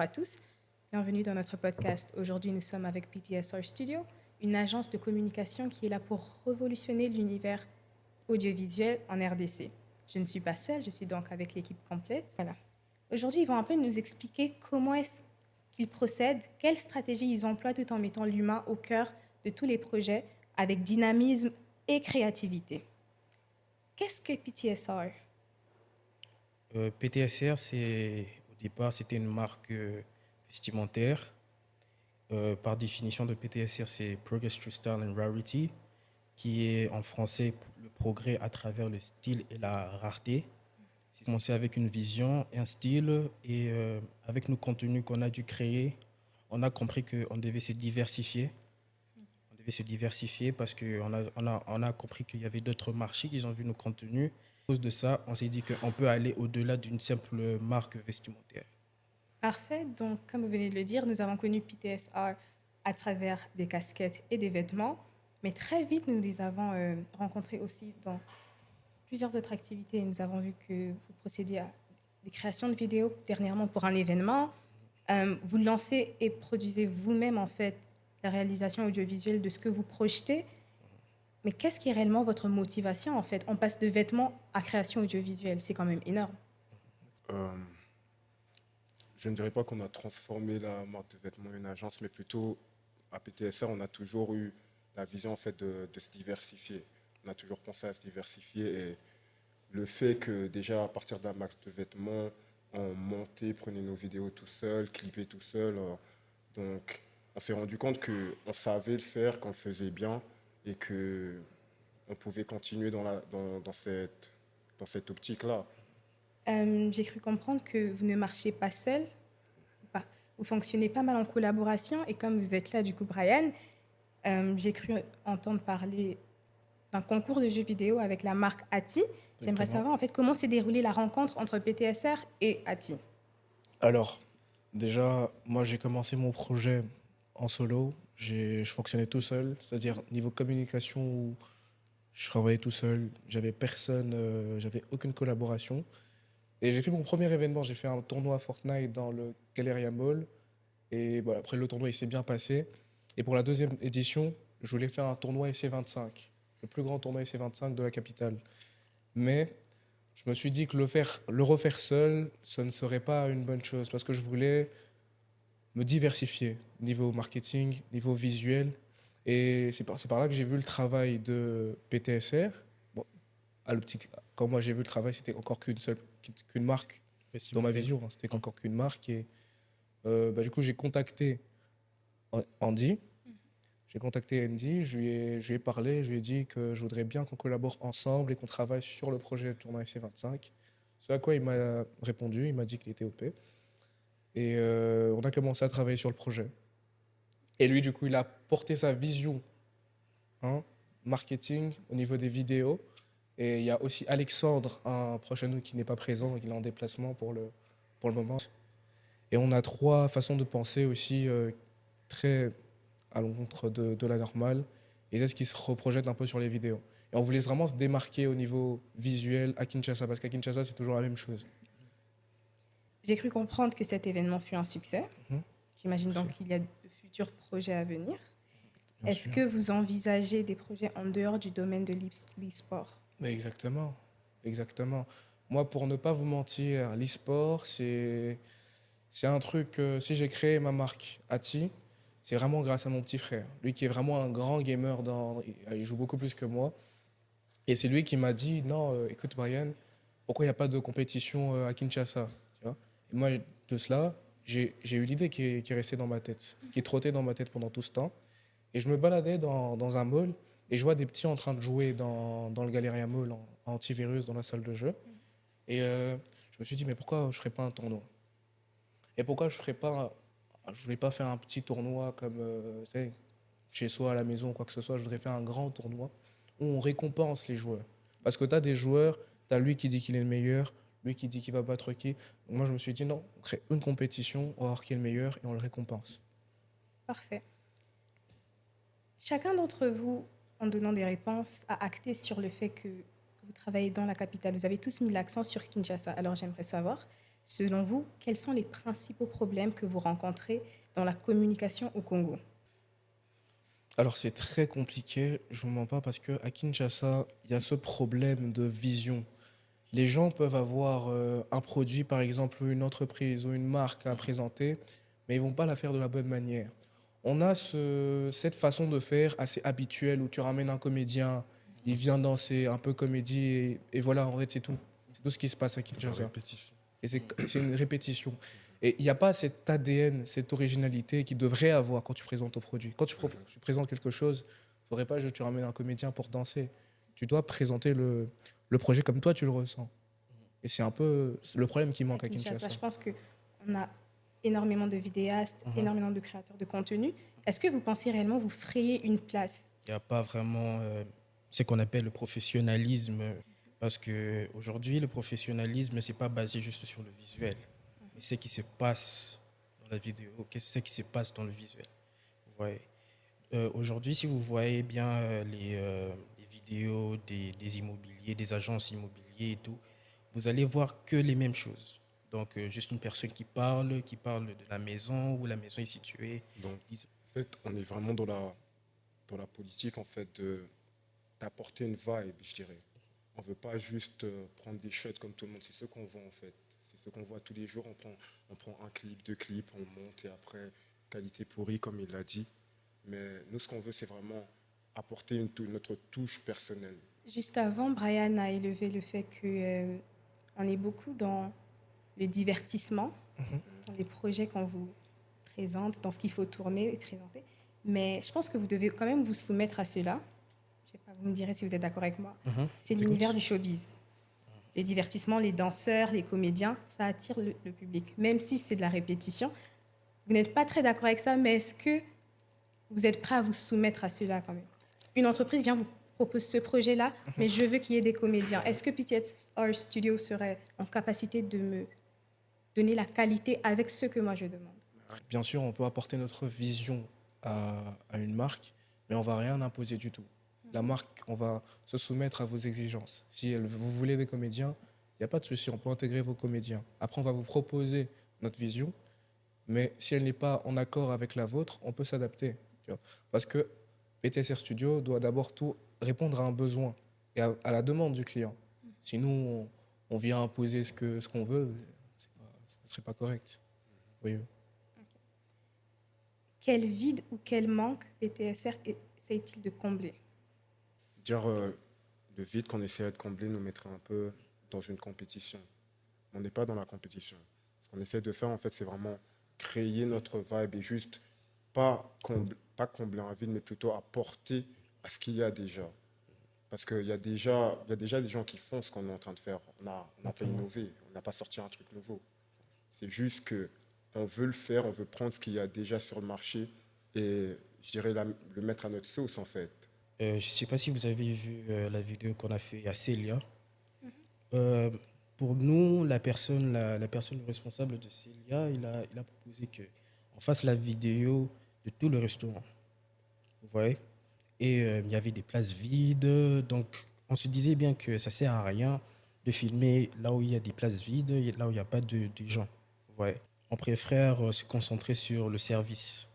à tous, bienvenue dans notre podcast. Aujourd'hui, nous sommes avec PTSR Studio, une agence de communication qui est là pour révolutionner l'univers audiovisuel en RDC. Je ne suis pas seule, je suis donc avec l'équipe complète. Voilà. Aujourd'hui, ils vont un peu nous expliquer comment est-ce qu'ils procèdent, quelles stratégies ils emploient tout en mettant l'humain au cœur de tous les projets avec dynamisme et créativité. Qu'est-ce que PTSR? PTSR, au départ, c'était une marque vestimentaire. Par définition de PTSR, c'est Progress Through Style and Rarity, qui est en français le progrès à travers le style et la rareté. C'est commencé avec une vision, un style, et avec nos contenus qu'on a dû créer, on a compris qu'on devait se diversifier. On devait se diversifier parce qu'on a compris qu'il y avait d'autres marchés qui ont vu nos contenus. À cause de ça, on s'est dit qu'on peut aller au-delà d'une simple marque vestimentaire. Parfait. Donc, comme vous venez de le dire, nous avons connu PTSR à travers des casquettes et des vêtements, mais très vite, nous les avons rencontrés aussi dans plusieurs autres activités. Nous avons vu que vous procédiez à des créations de vidéos dernièrement pour un événement. Vous lancez et produisez vous-même, en fait, la réalisation audiovisuelle de ce que vous projetez. Mais qu'est-ce qui est réellement votre motivation, en fait? On passe de vêtements à création audiovisuelle. C'est quand même énorme. Euh, je ne dirais pas qu'on a transformé la marque de vêtements en une agence, mais plutôt à PTSR, on a toujours eu la vision en fait de se diversifier. On a toujours pensé à se diversifier et le fait que déjà à partir de la marque de vêtements, on montait, prenait nos vidéos tout seul, clippait tout seul. Donc on s'est rendu compte qu'on savait le faire, qu'on le faisait bien et que on pouvait continuer dans cette optique-là. J'ai cru comprendre que vous ne marchez pas seul. Pas. Vous fonctionnez pas mal en collaboration et comme vous êtes là, du coup, Brian, j'ai cru entendre parler d'un concours de jeux vidéo avec la marque Ati. J'aimerais Exactement. savoir en fait comment s'est déroulée la rencontre entre PTSR et Ati. Alors, déjà, moi, j'ai commencé mon projet en solo. Je fonctionnais tout seul, c'est-à-dire niveau communication, où je travaillais tout seul. J'avais personne, j'avais aucune collaboration. Et j'ai fait mon premier événement. J'ai fait un tournoi Fortnite dans le Galleria Mall. Et voilà, après, le tournoi, il s'est bien passé. Et pour la deuxième édition, je voulais faire un tournoi SC25, le plus grand tournoi SC25 de la capitale. Mais je me suis dit que le refaire seul, ce ne serait pas une bonne chose parce que je voulais me diversifier niveau marketing, niveau visuel. Et c'est par là que j'ai vu le travail de PTSR. Bon, à l'optique, quand moi j'ai vu le travail, c'était encore qu'une marque dans ma Vestimentaire. vision. Hein, c'était encore qu'une marque. Et du coup, j'ai contacté Andy. J'ai contacté Andy, je lui ai parlé, je lui ai dit que je voudrais bien qu'on collabore ensemble et qu'on travaille sur le projet de tournoi FC25. Ce à quoi il m'a répondu, il m'a dit qu'il était OP. Et on a commencé à travailler sur le projet. Et lui, du coup, il a porté sa vision, hein, marketing au niveau des vidéos. Et il y a aussi Alexandre, un proche à nous qui n'est pas présent, il est en déplacement pour le moment. Et on a trois façons de penser aussi très à l'encontre de la normale. Et c'est ce qui se reprojette un peu sur les vidéos. Et on voulait vraiment se démarquer au niveau visuel à Kinshasa, parce qu'à Kinshasa, c'est toujours la même chose. J'ai cru comprendre que cet événement fut un succès. Mhm. J'imagine Merci. donc qu'il y a de futurs projets à venir. Bien Est-ce sûr. que vous envisagez des projets en dehors du domaine de l'e-sport? Mais exactement. Exactement. Moi, pour ne pas vous mentir, l'e-sport, c'est un truc, si j'ai créé ma marque Ati, c'est vraiment grâce à mon petit frère. Lui qui est vraiment un grand gamer, il joue beaucoup plus que moi. Et c'est lui qui m'a dit, non, écoute Brian, pourquoi il n'y a pas de compétition à Kinshasa, tu vois? Et moi, de cela, j'ai eu l'idée qui est restée dans ma tête, qui trottait dans ma tête pendant tout ce temps. Et je me baladais dans un mall et je vois des petits en train de jouer dans le Galleria Mall en antivirus dans la salle de jeu. Et je me suis dit, mais pourquoi je ne ferais pas un tournoi? Et pourquoi je voulais pas faire un petit tournoi comme, tu sais, chez soi à la maison ou quoi que ce soit, je voudrais faire un grand tournoi où on récompense les joueurs. Parce que tu as des joueurs, tu as lui qui dit qu'il est le meilleur, lui qui dit qu'il va battre qui. Donc moi, je me suis dit, non, on crée une compétition, on va voir qui est le meilleur et on le récompense. Parfait. Chacun d'entre vous, en donnant des réponses, a acté sur le fait que vous travaillez dans la capitale. Vous avez tous mis l'accent sur Kinshasa. Alors j'aimerais savoir, selon vous, quels sont les principaux problèmes que vous rencontrez dans la communication au Congo? Alors c'est très compliqué, je ne vous mens pas, parce qu'à Kinshasa, il y a ce problème de vision. Les gens peuvent avoir un produit, par exemple, une entreprise ou une marque à présenter, mais ils vont pas la faire de la bonne manière. On a cette façon de faire assez habituelle où tu ramènes un comédien, il vient danser, un peu comédie, et voilà, en fait, c'est tout. C'est tout ce qui se passe à La Kinshasa. répétition. Et c'est une répétition. Et il n'y a pas cet ADN, cette originalité qu'il devrait avoir quand tu présentes ton produit. Quand tu présentes quelque chose, il ne faudrait pas juste tu ramènes un comédien pour danser. Tu dois présenter le projet comme toi tu le ressens. Et c'est un peu le problème qui À manque à Kinshasa, Kinshasa. je pense qu'on a énormément de vidéastes, énormément de créateurs de contenu. Est-ce que vous pensez réellement vous frayer une place? Il n'y a pas vraiment ce qu'on appelle le professionnalisme, parce qu'aujourd'hui, le professionnalisme, ce n'est pas basé juste sur le visuel, mais ce qui se passe dans la vidéo, ce qui se passe dans le visuel. Vous voyez. Aujourd'hui, si vous voyez bien les vidéos des immobiliers, des agences immobilières et tout, vous allez voir que les mêmes choses. Donc, juste une personne qui parle de la maison, où la maison est située. Donc, en fait, on est vraiment dans la politique, en fait, d'apporter une vibe, je dirais. On ne veut pas juste prendre des shots comme tout le monde. C'est ce qu'on voit, en fait. C'est ce qu'on voit tous les jours. On prend un clip, deux clips, on monte et après, qualité pourrie, comme il l'a dit. Mais nous, ce qu'on veut, c'est vraiment apporter notre touche personnelle. Juste avant, Brian a élevé le fait que on est beaucoup dans le divertissement, dans les projets qu'on vous présente, dans ce qu'il faut tourner et présenter. Mais je pense que vous devez quand même vous soumettre à cela. Je sais pas, vous me direz si vous êtes d'accord avec moi. C'est l'univers du showbiz. Les divertissements, les danseurs, les comédiens, ça attire le public. Même si c'est de la répétition, vous n'êtes pas très d'accord avec ça, mais est-ce que vous êtes prêt à vous soumettre à cela quand même? Une entreprise vient vous propose ce projet-là, mais je veux qu'il y ait des comédiens. Est-ce que PTSR Studio serait en capacité de me donner la qualité avec ce que moi je demande? Bien sûr, on peut apporter notre vision à une marque, mais on ne va rien imposer du tout. La marque, on va se soumettre à vos exigences. Si vous voulez des comédiens, il n'y a pas de souci, on peut intégrer vos comédiens. Après, on va vous proposer notre vision, mais si elle n'est pas en accord avec la vôtre, on peut s'adapter. Tu vois. Parce que PTSR Studio doit d'abord tout répondre à un besoin et à la demande du client. Sinon, on vient imposer ce qu'on veut, ce ne serait pas correct. Voyez-vous. Quel vide ou quel manque PTSR essaye-t-il de combler? Dire le vide qu'on essaie de combler nous mettrait un peu dans une compétition. On n'est pas dans la compétition. Ce qu'on essaie de faire, en fait, c'est vraiment créer notre vibe et juste pas combler un vide, mais plutôt apporter à ce qu'il y a déjà. Parce qu'il y a déjà des gens qui font ce qu'on est en train de faire. On n'a pas innové, on n'a pas sorti un truc nouveau. C'est juste que on veut le faire, on veut prendre ce qu'il y a déjà sur le marché et, je dirais, le mettre à notre sauce, en fait. Je ne sais pas si vous avez vu la vidéo qu'on a fait à Célia. Euh, pour nous, la personne responsable de Célia, il a proposé qu'on fasse la vidéo de tout le restaurant. Vous voyez? Et il y avait des places vides. Donc, on se disait bien que ça ne sert à rien de filmer là où il y a des places vides et là où il n'y a pas de gens. Vous voyez? On préfère se concentrer sur le service.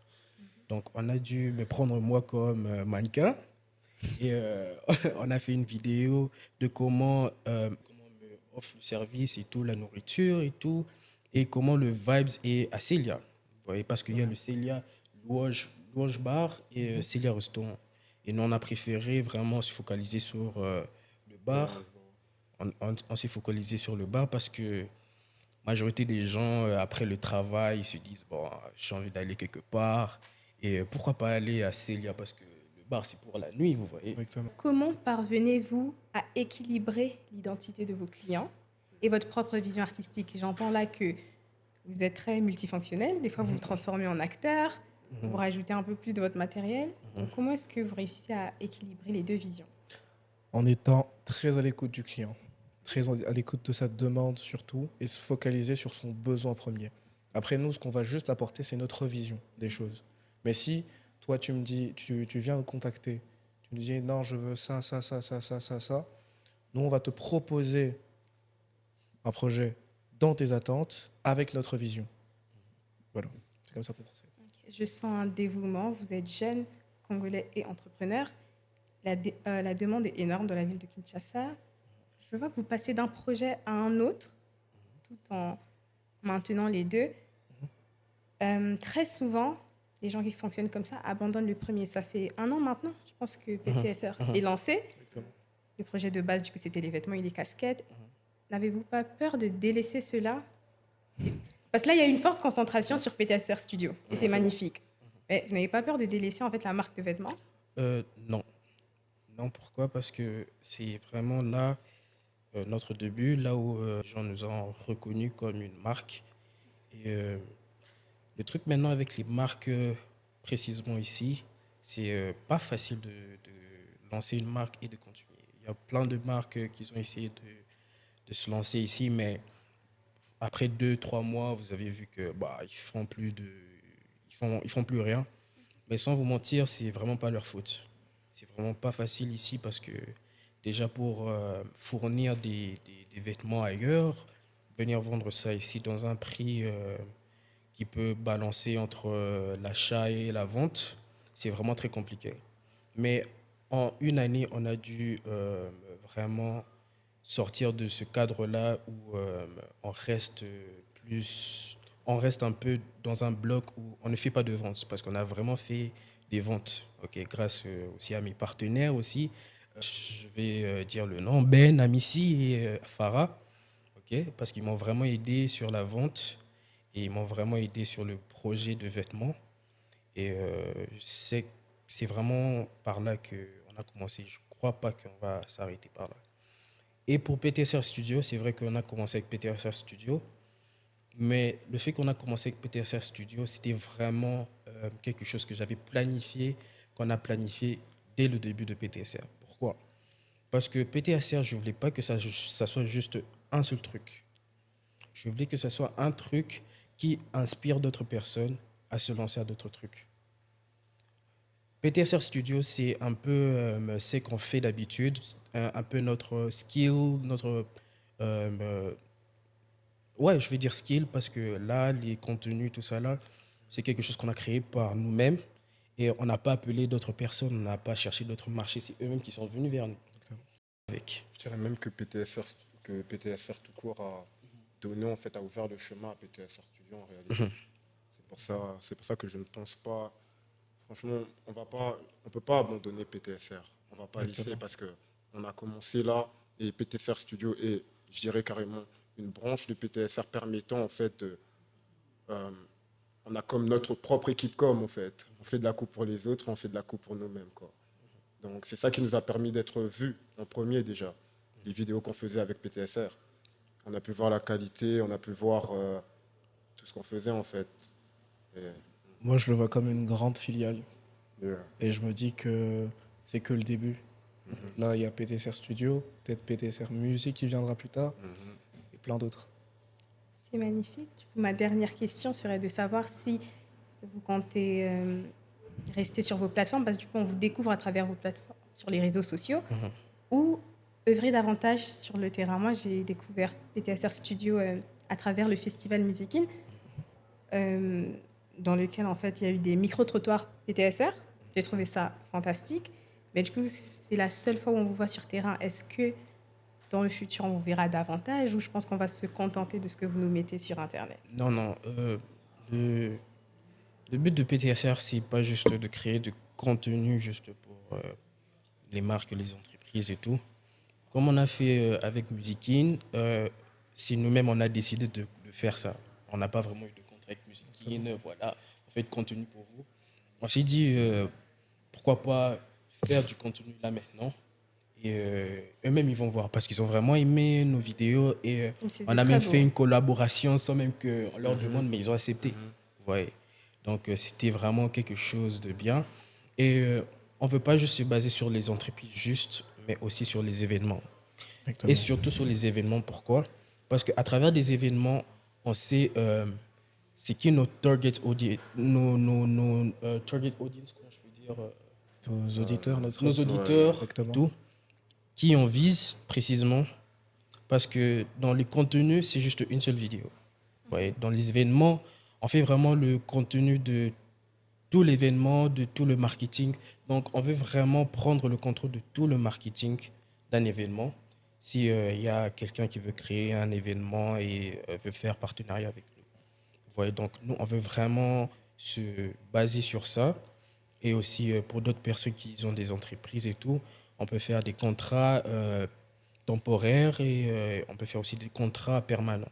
Donc, on a dû me prendre moi comme mannequin. Et on a fait une vidéo de comment me offre le service et tout, la nourriture et tout, et comment le vibes est à Célia. Vous voyez, parce qu'il y a le Célia Louange Bar et Célia Restaurant. Et nous, on a préféré vraiment se focaliser sur le bar. On s'est focalisé sur le bar parce que la majorité des gens, après le travail, ils se disent, bon, j'ai envie d'aller quelque part. Et pourquoi pas aller à Célia parce que le bar, c'est pour la nuit, vous voyez. Correctement. Comment parvenez-vous à équilibrer l'identité de vos clients et votre propre vision artistique? J'entends là que vous êtes très multifonctionnel. Des fois, vous vous transformez en acteur, vous rajoutez un peu plus de votre matériel. Donc, comment est-ce que vous réussissez à équilibrer les deux visions? En étant très à l'écoute du client, très à l'écoute de sa demande surtout, et se focaliser sur son besoin premier. Après, nous, ce qu'on va juste apporter, c'est notre vision des choses. Mais si toi, tu me dis, tu viens me contacter, tu me dis, non, je veux ça, ça, ça, ça, ça, ça, ça, nous, on va te proposer un projet dans tes attentes, avec notre vision. Voilà, c'est comme ça qu'on procède. Je sens un dévouement. Vous êtes jeune, congolais et entrepreneur. La demande est énorme dans la ville de Kinshasa. Je vois que vous passez d'un projet à un autre, tout en maintenant les deux. Très souvent, les gens qui fonctionnent comme ça abandonnent le premier. Ça fait 1 an maintenant, je pense que PTSR est lancé. Exactement. Le projet de base, du coup, c'était les vêtements et les casquettes. N'avez-vous pas peur de délaisser cela? Parce que là, il y a une forte concentration sur PTSR Studio, et c'est magnifique. Mais vous n'avez pas peur de délaisser en fait la marque de vêtements? Non. Non, pourquoi? Parce que c'est vraiment là notre début, là où les gens nous ont reconnus comme une marque. Et le truc maintenant avec les marques, précisément ici, c'est pas facile de lancer une marque et de continuer. Il y a plein de marques qui ont essayé de se lancer ici, mais après 2, 3 mois, vous avez vu que bah, ils font plus rien. Mais sans vous mentir, c'est vraiment pas leur faute. C'est vraiment pas facile ici parce que déjà pour fournir des vêtements ailleurs, venir vendre ça ici dans un prix qui peut balancer entre l'achat et la vente, c'est vraiment très compliqué. Mais en une année, on a dû vraiment sortir de ce cadre-là où on reste un peu dans un bloc où on ne fait pas de ventes parce qu'on a vraiment fait des ventes, ok, grâce aussi à mes partenaires aussi. Je vais dire le nom, Ben, Amissi et Farah, ok, parce qu'ils m'ont vraiment aidé sur la vente et ils m'ont vraiment aidé sur le projet de vêtements. Et c'est vraiment par là qu'on a commencé. Je ne crois pas qu'on va s'arrêter par là. Et pour PTSR Studio, c'est vrai qu'on a commencé avec PTSR Studio, mais le fait qu'on a commencé avec PTSR Studio, c'était vraiment quelque chose que j'avais planifié, qu'on a planifié dès le début de PTSR. Pourquoi? Parce que PTSR, je ne voulais pas que ça soit juste un seul truc. Je voulais que ça soit un truc qui inspire d'autres personnes à se lancer à d'autres trucs. PTSR Studio, c'est un peu ce qu'on fait d'habitude, un peu notre skill, ouais, je vais dire skill parce que là, les contenus, tout ça là, c'est quelque chose qu'on a créé par nous-mêmes et on n'a pas appelé d'autres personnes, on n'a pas cherché d'autres marchés, c'est eux-mêmes qui sont venus vers nous. Avec. Je dirais même que PTSR tout court a donné, en fait, a ouvert le chemin à PTSR Studio en réalité. C'est pour ça que je ne pense pas. Franchement, on peut pas abandonner PTSR. On va pas Exactement. laisser parce que on a commencé là et PTSR Studio est, je dirais carrément, une branche de PTSR permettant en fait, on a comme notre propre équipe en fait. On fait de la coupe pour les autres, on fait de la coupe pour nous-mêmes quoi. Donc c'est ça qui nous a permis d'être vus en premier déjà. Les vidéos qu'on faisait avec PTSR, on a pu voir la qualité, on a pu voir tout ce qu'on faisait en fait. Et, Moi, je le vois comme une grande filiale. yeah. Et je me dis que c'est que le début. Là, il y a PTSR Studio, peut-être PTSR Musique qui viendra plus tard, et plein d'autres. C'est magnifique. Du coup, ma dernière question serait de savoir si vous comptez rester sur vos plateformes, parce que du coup, on vous découvre à travers vos plateformes sur les réseaux sociaux, ou œuvrer davantage sur le terrain. Moi, j'ai découvert PTSR Studio à travers le festival Musikin, dans lequel, en fait, il y a eu des micro-trottoirs PTSR. J'ai trouvé ça fantastique. Mais du coup, c'est la seule fois où on vous voit sur terrain. Est-ce que dans le futur, on vous verra davantage ou je pense qu'on va se contenter de ce que vous nous mettez sur Internet? Non, non. Le, le but de PTSR, c'est pas juste de créer de contenu juste pour les marques, les entreprises et tout. Comme on a fait avec Musikin, c'est nous-mêmes, on a décidé de faire ça. On n'a pas vraiment eu de contrat avec Musikin. Voilà, on fait du contenu pour vous. On s'est dit, pourquoi pas faire du contenu là maintenant. Et eux-mêmes, ils vont voir parce qu'ils ont vraiment aimé nos vidéos. Et C'était on a très même beau. fait une collaboration sans même qu'on leur demande, mais ils ont accepté. Ouais. Donc, c'était vraiment quelque chose de bien. Et on ne veut pas juste se baser sur les entreprises justes, mais aussi sur les événements. Exactement. Et surtout sur les événements. Pourquoi? Parce qu'à travers des événements, on sait c'est qui nos target audience, target audience, comment je peux dire, Nos auditeurs, notre... nos auditeurs et exactement. tout, qui on vise précisément. parce que dans les contenus, c'est juste une seule vidéo. Ouais, dans les événements, on fait vraiment le contenu de tout l'événement, de tout le marketing. Donc, on veut vraiment prendre le contrôle de tout le marketing d'un événement. Si il y a quelqu'un qui veut créer un événement et veut faire partenariat avec nous. Vous voyez, donc nous, on veut vraiment se baser sur ça. Et aussi, pour d'autres personnes qui ont des entreprises et tout, on peut faire des contrats temporaires et on peut faire aussi des contrats permanents.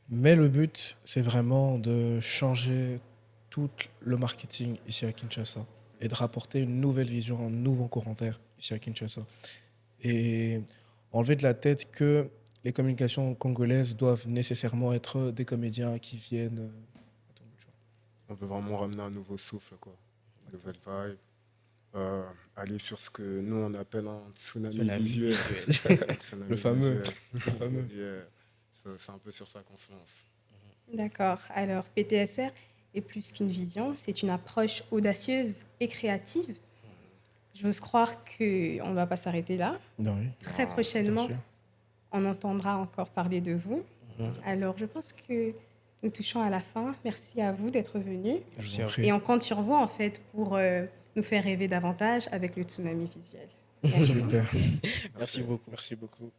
Mais le but, c'est vraiment de changer tout le marketing ici à Kinshasa et de rapporter une nouvelle vision, un nouveau courant d'air ici à Kinshasa. Et enlever de la tête que les communications congolaises doivent nécessairement être des comédiens qui viennent. On veut vraiment ramener un nouveau souffle, quoi. Une nouvelle vibe. Aller sur ce que nous, on appelle un tsunami Tsunami visuel. visuel. Tsunami Le fameux. visuel. Le fameux. Yeah. C'est un peu sur ça qu'on se lance. D'accord. Alors, PTSR est plus qu'une vision, c'est une approche audacieuse et créative. J'ose croire qu'on ne va pas s'arrêter là. Non, oui, Très Ah, prochainement, bien sûr. on entendra encore parler de vous. Mhm. Alors, je pense que nous touchons à la fin. Merci à vous d'être venus. Je Merci vous à en vous. prie. Et on compte sur vous, en fait, pour nous faire rêver davantage avec le tsunami visuel. Merci. Super. Merci beaucoup. Merci beaucoup.